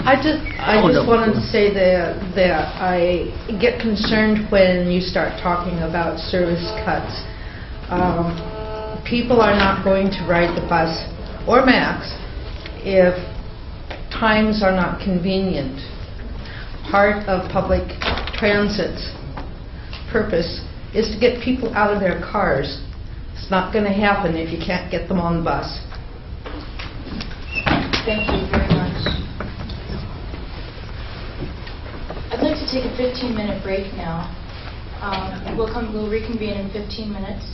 I just wanted to say that I get concerned when you start talking about service cuts. People are not going to ride the bus or MAX if times are not convenient. Part of public transit's purpose is to get people out of their cars. It's not going to happen if you can't get them on the bus. Thank you very much. I'd like to take a 15-minute break now. We'll reconvene in 15 minutes.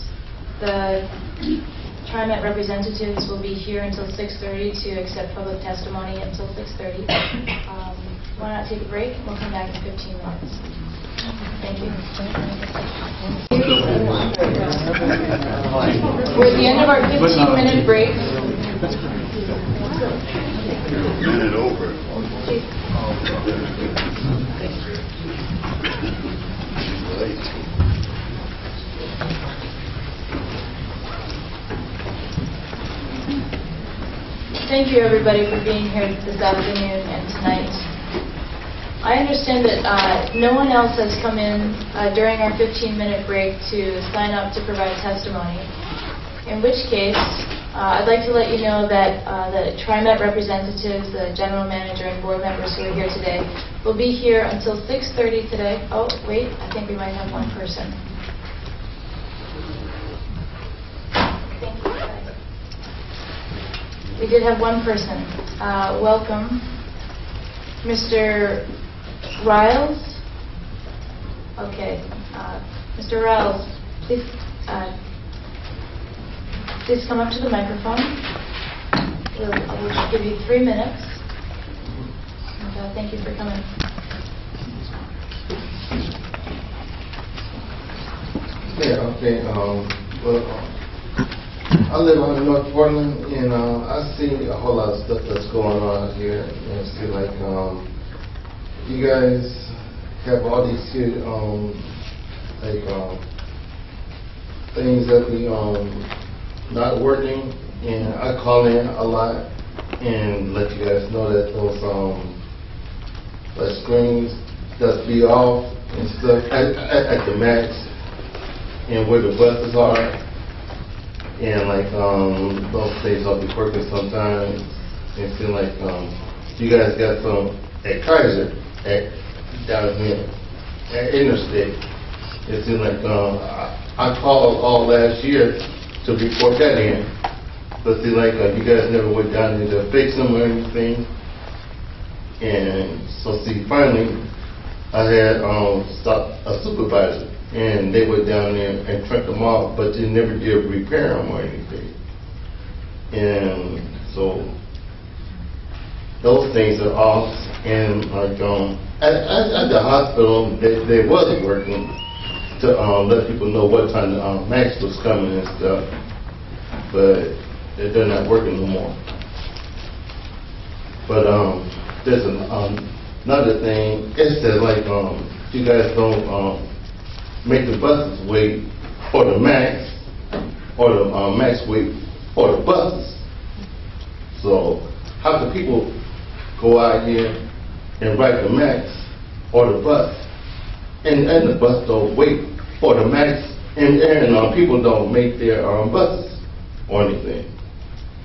The TriMet representatives will be here until 6:30 to accept public testimony until 6:30. Why not take a break? We'll come back in 15 minutes. Thank you. We're at the end of our 15-minute break. Minute over. Thank you, everybody, for being here this afternoon and tonight. I understand that no one else has come in during our 15-minute break to sign up to provide testimony, in which case I'd like to let you know that the TriMet representatives, the general manager and board members who are here today will be here until 6:30 today. Oh, wait, I think we might have one person. We did have one person. Welcome. Mr. Riles? Okay. Mr. Riles, please come up to the microphone. We'll give you 3 minutes. And, thank you for coming. Yeah, okay. Well, I live on North Portland, and I see a whole lot of stuff that's going on here. And I see, like, you guys have all these good, things that be not working, and I call in a lot and let you guys know that those screens just be off and stuff at the max and where the buses are. And like those things I'll be working sometimes. It seems like you guys got some at Kaiser down here at Interstate. It seems like I called all last year to report that in, but see, like you guys never went down there to fix them or anything. And so see, finally I had stopped a supervisor. And they went down there and turned them off, but they never did repair them or anything. And So those things are off, and like at the hospital, they wasn't working to let people know what time the max was coming and stuff, but they're not working no more. But there's another thing. It's that like you guys don't make the buses wait for the max, or the max wait for the buses. So how can people go out here and ride the max or the bus, and the bus don't wait for the max, and people don't make their buses or anything,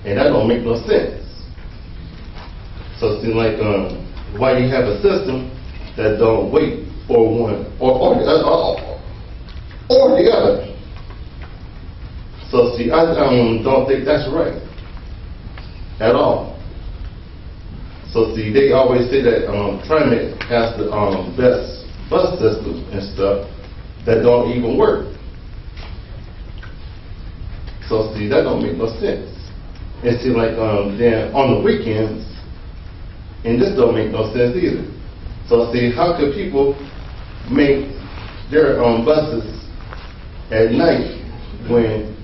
and that don't make no sense. So it seems like why you have a system that don't wait for one or the other. So see, I don't think that's right at all. So see, they always say that TriMet has the best bus system and stuff that don't even work. So see, that don't make no sense. It seems like then on the weekends, and this don't make no sense either. So see, how could people make their buses at night when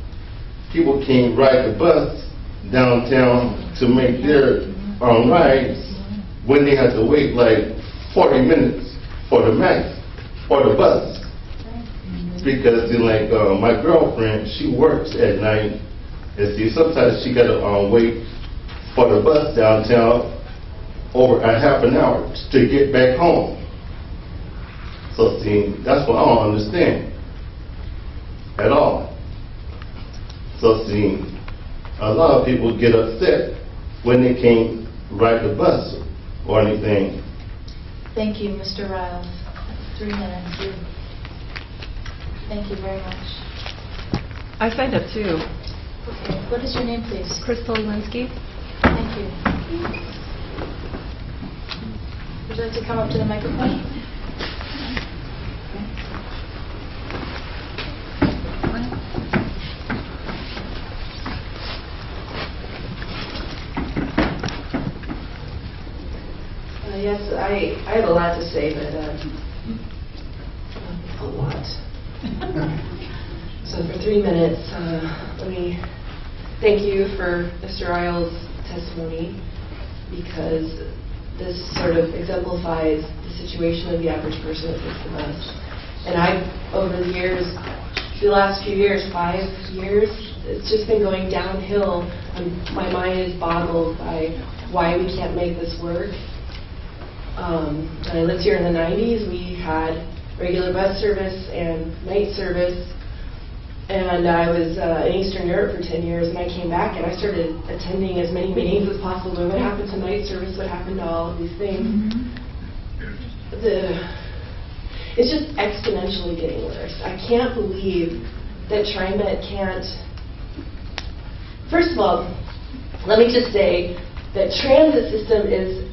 people can't ride the bus downtown to make their rides when they have to wait like 40 minutes for the max or the bus? Because see, like my girlfriend, she works at night, and see, sometimes she gotta wait for the bus downtown over a half an hour to get back home. So see, that's what I don't understand at all. So see, a lot of people get upset when they can't ride the bus or anything. Thank you, Mr. Riles. 3 minutes. Thank you very much. I signed up too. Okay, what is your name, please? Crystal Linsky. Thank you. Would you like to come up to the microphone? Yes, I have a lot to say, but a lot. So for 3 minutes, let me thank you for Mr. Riles' testimony, because this sort of exemplifies the situation of the average person that takes the bus. And I've, over the years, the last few years, 5 years, it's just been going downhill. My mind is boggled by why we can't make this work. When I lived here in the 90s, we had regular bus service and night service, and I was in Eastern Europe for 10 years, and I came back and I started attending as many meetings as possible. And what happened to night service? What happened to all of these things? It's just exponentially getting worse. I can't believe that TriMet can't. First of all, let me just say that transit system is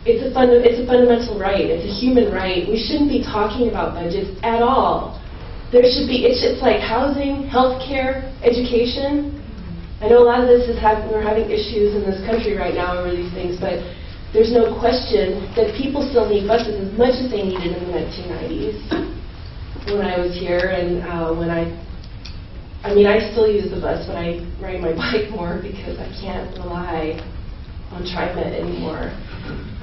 it's a fundamental right. It's a human right. We shouldn't be talking about budgets at all. There should be, it's like housing, healthcare, education. I know a lot of this is we're having issues in this country right now over these things, but there's no question that people still need buses as much as they needed in the 1990s when I was here, and I still use the bus, but I ride my bike more because I can't rely on TriMet anymore.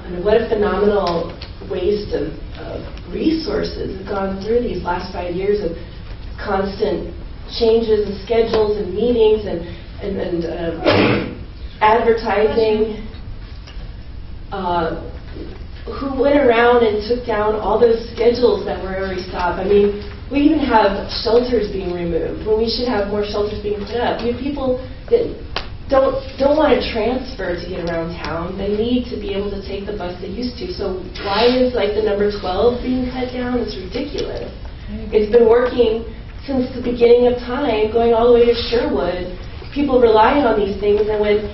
And what a phenomenal waste of resources have gone through these last 5 years of constant changes and schedules and meetings and advertising. Who went around and took down all those schedules that were already stopped? I mean, we even have shelters being removed when we should have more shelters being put up. You have people that don't want to transfer to get around town. They need to be able to take the bus they used to. So why is like the number 12 being cut down? It's ridiculous. It's been working since the beginning of time, going all the way to Sherwood. People rely on these things, and when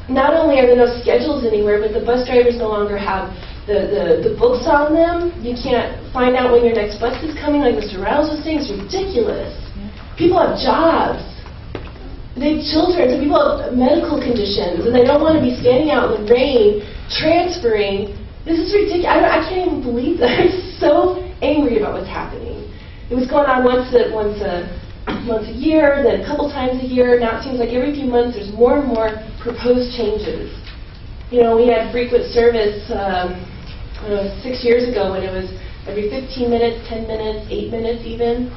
not only are there no schedules anywhere, but the bus drivers no longer have the books on them. You can't find out when your next bus is coming, like Mr. Riles was saying. It's ridiculous. People have jobs. They have children, some people have medical conditions, and they don't want to be standing out in the rain transferring. This is ridiculous. I can't even believe that. I'm so angry about what's happening. It was going on once a year, then a couple times a year. Now it seems like every few months there's more and more proposed changes. You know, we had frequent service 6 years ago when it was every 15 minutes, 10 minutes, 8 minutes even.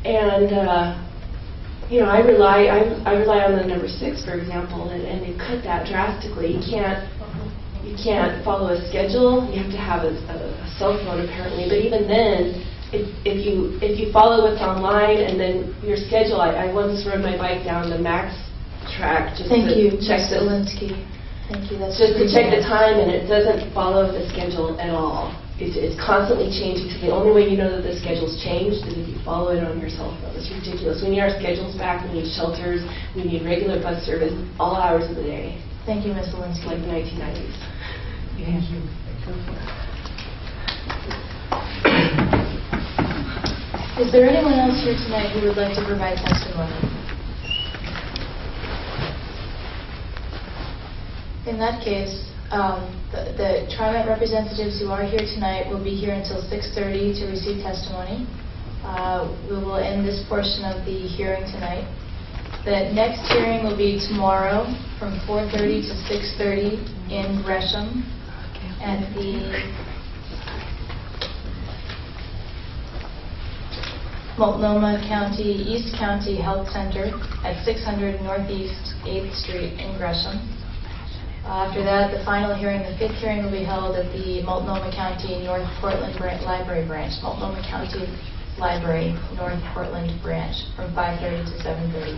And you know, I rely on the number 6, for example, and they've cut that drastically. You can't follow a schedule. You have to have a cell phone apparently. But even then, if you follow what's online and then your schedule, I once rode my bike down the Max track just Thank to you, check Ms. Zielinski. Thank you. That's just to check the time, and it doesn't follow the schedule at all. It's constantly changing. So the only way you know that the schedule's changed is if you follow it on your cell phone. It's ridiculous. We need our schedules back. We need shelters. We need regular bus service all hours of the day. Thank you, Ms. Zielinski. Like the 1990s. Thank you. Is there anyone else here tonight who would like to provide testimony? In that case, the TriMet representatives who are here tonight will be here until 6:30 to receive testimony. We will end this portion of the hearing tonight. The next hearing will be tomorrow from 4:30 to 6:30 in Gresham at the Multnomah County East County Health Center at 600 Northeast 8th Street in Gresham. After that, the final hearing, the 5th hearing, will be held at the Multnomah County North Portland Library Branch, Multnomah County Library, North Portland Branch, from 5:30 to 7:30.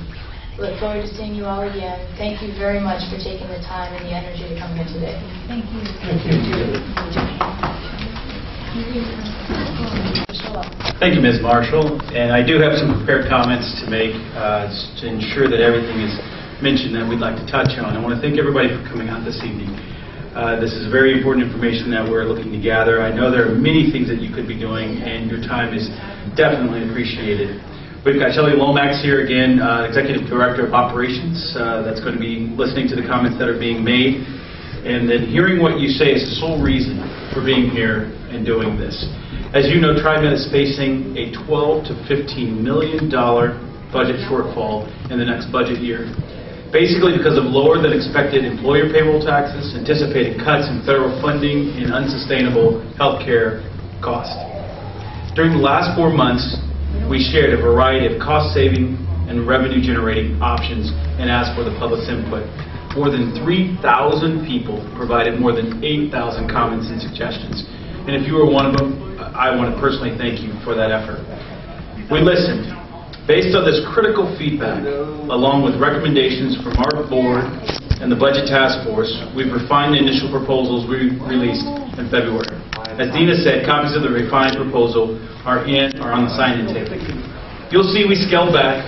Look forward to seeing you all again. Thank you very much for taking the time and the energy to come here today. Thank you. Thank you, Ms. Marshall. And I do have some prepared comments to make to ensure that everything is mentioned that we'd like to touch on. I want to thank everybody for coming out this evening. This is very important information that we're looking to gather. I know there are many things that you could be doing, and your time is definitely appreciated. We've got Shelley Lomax here again, Executive Director of Operations, that's going to be listening to the comments that are being made, and then hearing what you say is the sole reason for being here and doing this. As you know, TriMet is facing a $12 to $15 million budget shortfall in the next budget year, basically because of lower than expected employer payroll taxes, anticipated cuts in federal funding, and unsustainable health care costs. During the last 4 months, we shared a variety of cost-saving and revenue-generating options and asked for the public's input. More than 3,000 people provided more than 8,000 comments and suggestions. And if you were one of them, I want to personally thank you for that effort. We listened. Based on this critical feedback, along with recommendations from our board and the Budget Task Force, we've refined the initial proposals we released in February. As Dina said, copies of the refined proposal are on the sign-in table. You'll see we scaled back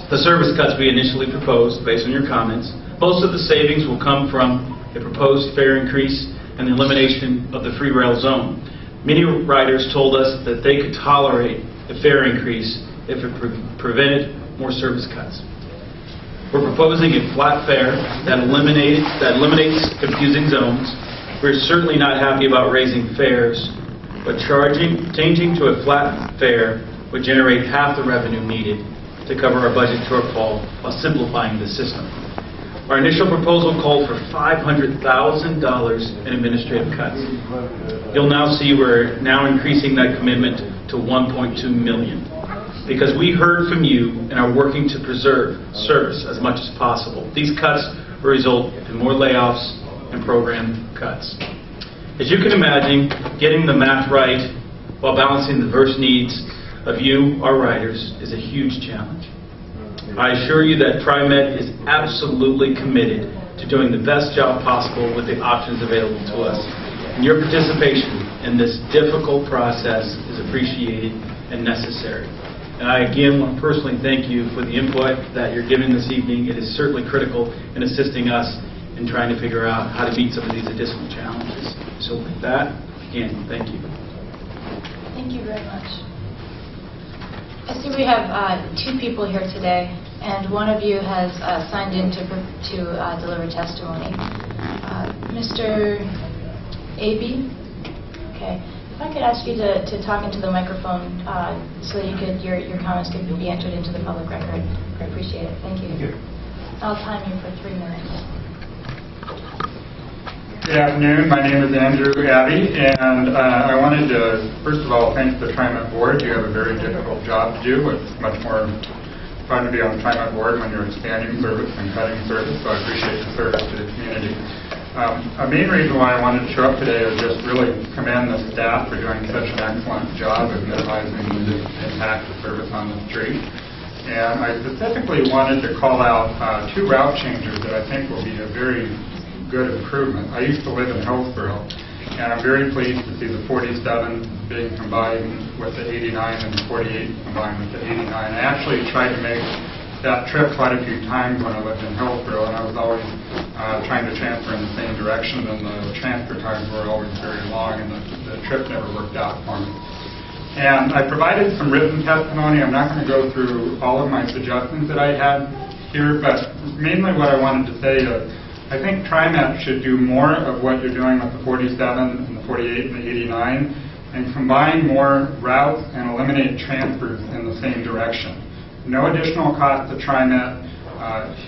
the service cuts we initially proposed based on your comments. Most of the savings will come from a proposed fare increase and the elimination of the free rail zone. Many riders told us that they could tolerate the fare increase if it prevented more service cuts. We're proposing a flat fare that eliminates confusing zones. We're certainly not happy about raising fares, but changing to a flat fare would generate half the revenue needed to cover our budget shortfall while simplifying the system. Our initial proposal called for $500,000 in administrative cuts. You'll now see we're now increasing that commitment to $1.2 million. Because we heard from you and are working to preserve service as much as possible. These cuts will result in more layoffs and program cuts. As you can imagine, getting the math right while balancing the diverse needs of you, our riders, is a huge challenge. I assure you that TriMet is absolutely committed to doing the best job possible with the options available to us. And your participation in this difficult process is appreciated and necessary. And I again want to personally thank you for the input that you're giving this evening. It is certainly critical in assisting us in trying to figure out how to meet some of these additional challenges. So with that, again, thank you. Thank you very much. I see we have two people here today, and one of you has signed in to deliver testimony. Mr. Aby? Okay. If I could ask you to talk into the microphone so that your comments could be entered into the public record. I appreciate it. Thank you. I'll time you for 3 minutes. Good afternoon. My name is Andrew Abbey, and I wanted to, first of all, thank the TriMet board. You have a very difficult job to do. It's much more fun to be on the TriMet board when you're expanding service and cutting service, so I appreciate the service to the community. A main reason why I wanted to show up today is just really commend the staff for doing such an excellent job of minimizing the impact of service on the street. And I specifically wanted to call out 2 route changes that I think will be a very good improvement. I used to live in Hillsborough, and I'm very pleased to see the 47 being combined with the 89 and the 48 combined with the 89. I actually tried to make that trip quite a few times when I lived in Hillsborough, and I was always trying to transfer in the same direction, and the transfer times were always very long, and the trip never worked out for me. And I provided some written testimony. I'm not going to go through all of my suggestions that I had here, but mainly what I wanted to say is I think TriMet should do more of what you're doing with the 47 and the 48 and the 89 and combine more routes and eliminate transfers in the same direction. No additional cost to TriMet,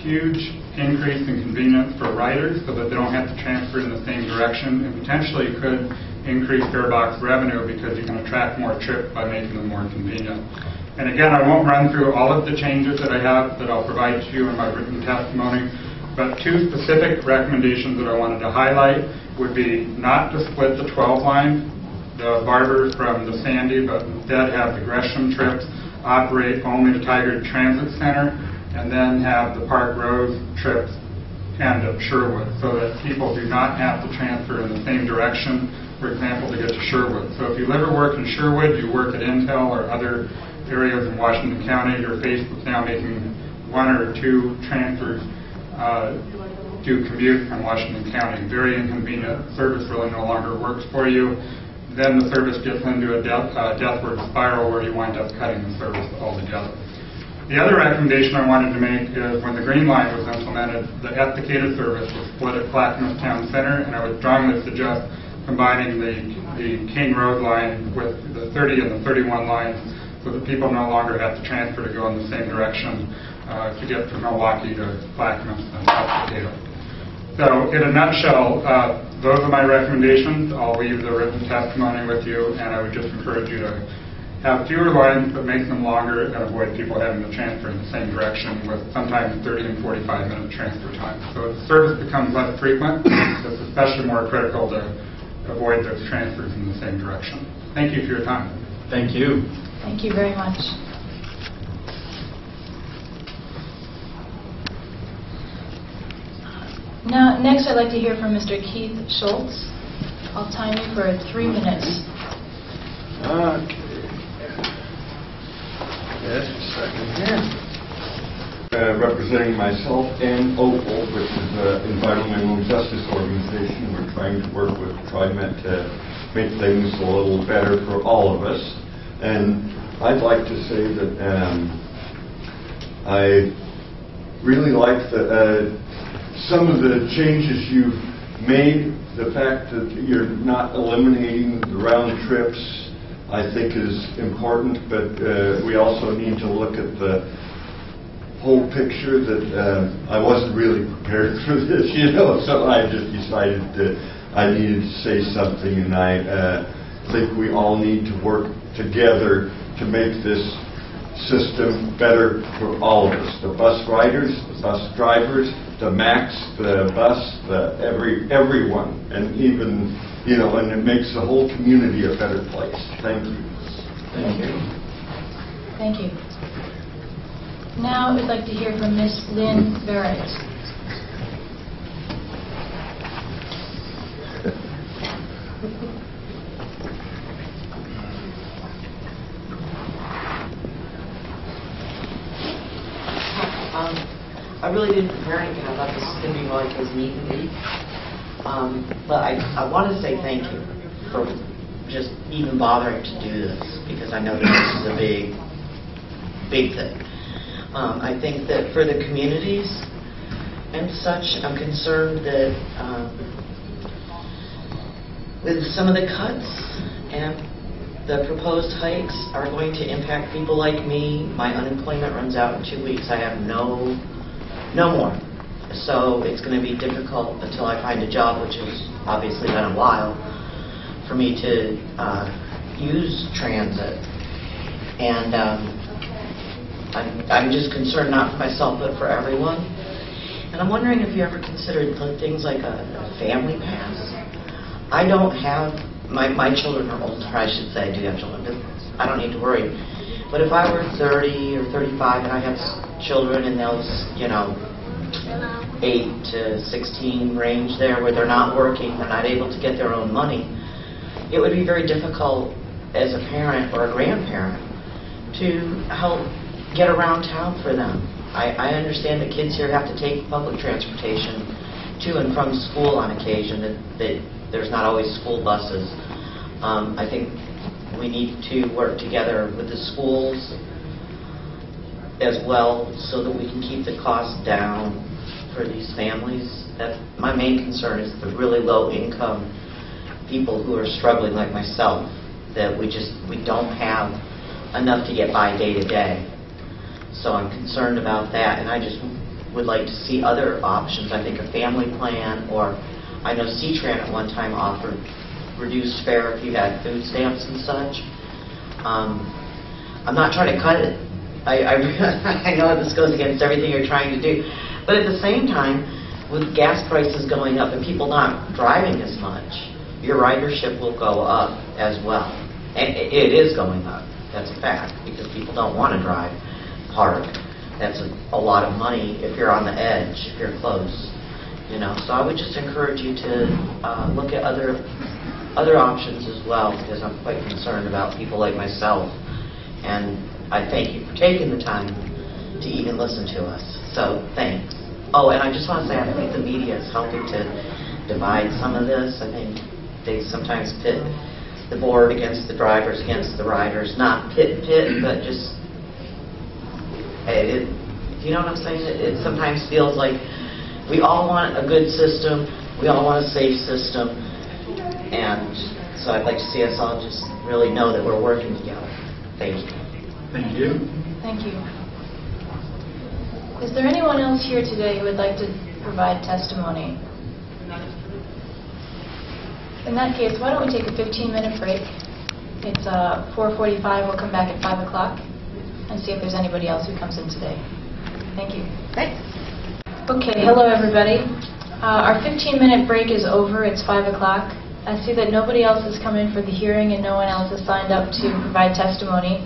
huge increase in convenience for riders so that they don't have to transfer in the same direction, and potentially could increase farebox revenue because you can attract more trips by making them more convenient. And again, I won't run through all of the changes that I have that I'll provide to you in my written testimony, but 2 specific recommendations that I wanted to highlight would be not to split the 12 line, the Barber from the Sandy, but instead have the Gresham trips operate only to Tigard Transit Center, and then have the Park Road trips end at Sherwood, so that people do not have to transfer in the same direction, for example, to get to Sherwood. So if you live or work in Sherwood, you work at Intel or other areas in Washington County, you're faced with now making 1 or 2 transfers to commute from Washington County. Very inconvenient. Service really no longer works for you. Then the service gets into a deathward spiral where you wind up cutting the service altogether. The other recommendation I wanted to make is when the Green Line was implemented, the Estacada service was split at Clackamas Town Center, and I would strongly suggest combining the King Road line with the 30 and the 31 lines so that people no longer have to transfer to go in the same direction to get from Milwaukee to Clackamas and Estacada. So in a nutshell, those are my recommendations. I'll leave the written testimony with you, and I would just encourage you to have fewer lines but make them longer and avoid people having to transfer in the same direction with sometimes 30 and 45-minute transfer time. So as the service becomes less frequent, it's especially more critical to avoid those transfers in the same direction. Thank you for your time. Thank you. Thank you very much. Now, next I'd like to hear from Mr. Keith Schultz. I'll time you for 3 minutes. Okay. Just a second here. Representing myself and OPAL, which is an environmental justice organization. We're trying to work with TriMet to make things a little better for all of us. And I'd like to say that I really like some of the changes you've made. The fact that you're not eliminating the round trips, I think, is important, but we also need to look at the whole picture. That I wasn't really prepared for this, so I just decided that I needed to say something, and I think we all need to work together to make this system better for all of us. The bus riders, the bus drivers, the MAX, the bus, everyone, and even, and it makes the whole community a better place. Thank you. Thank you. Thank you. Now we'd like to hear from Ms. Lynn Barrett. I really didn't prepare anything. I thought this was going to be like as neat and neat. But I want to say thank you for just even bothering to do this, because I know that this is a big big thing. I think that for the communities and such, I'm concerned that with some of the cuts and the proposed hikes are going to impact people like me. My unemployment runs out in 2 weeks. I have no more. So it's going to be difficult until I find a job, which has obviously been a while, for me to use transit. And I'm just concerned not for myself, but for everyone. And I'm wondering if you ever considered things like a family pass. I don't have, my children are older, I should say. I do have children, but I don't need to worry. But if I were 30 or 35 and I have children in those, 8 to 16 range there where they're not working, they're not able to get their own money, it would be very difficult as a parent or a grandparent to help get around town for them. I understand that kids here have to take public transportation to and from school on occasion, that there's not always school buses. I think we need to work together with the schools as well so that we can keep the cost down for these families. That's my main concern, is the really low income people who are struggling like myself, that we don't have enough to get by day to day. So I'm concerned about that, and I just would like to see other options. I think a family plan, or I know C-Tran at one time offered reduced fare if you had food stamps and such. I'm not trying to cut it. I know this goes against everything you're trying to do, but at the same time, with gas prices going up and people not driving as much, your ridership will go up as well. And it is going up. That's a fact, because people don't want to drive hard. That's a lot of money if you're on the edge, if you're close. So I would just encourage you to look at other options as well, because I'm quite concerned about people like myself. And I thank you for taking the time to even listen to us. So thanks. Oh, and I just want to say I think the media is helping to divide some of this. I think they sometimes pit the board against the drivers, against the riders. Not pit, but just, you know what I'm saying? It sometimes feels like we all want a good system, we all want a safe system, and so I'd like to see us all just really know that we're working together. Thank you. Thank you. Thank you. Is there anyone else here today who would like to provide testimony? In that case, why don't we take a 15-minute break? It's 4:45. We'll come back at 5 o'clock and see if there's anybody else who comes in today. Thank you. Thanks. Okay, hello everybody. Our 15-minute break is over. It's 5 o'clock. I see that nobody else has come in for the hearing and no one else has signed up to provide testimony.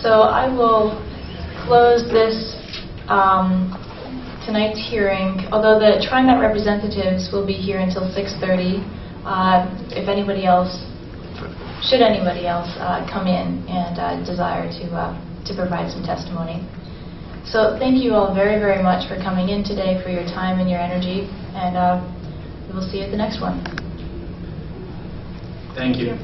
So I will close this tonight's hearing, although the TriMet representatives will be here until 6:30. If anybody else, should anybody else come in and desire to provide some testimony. So thank you all very, very much for coming in today, for your time and your energy, and we will see you at the next one. Thank you.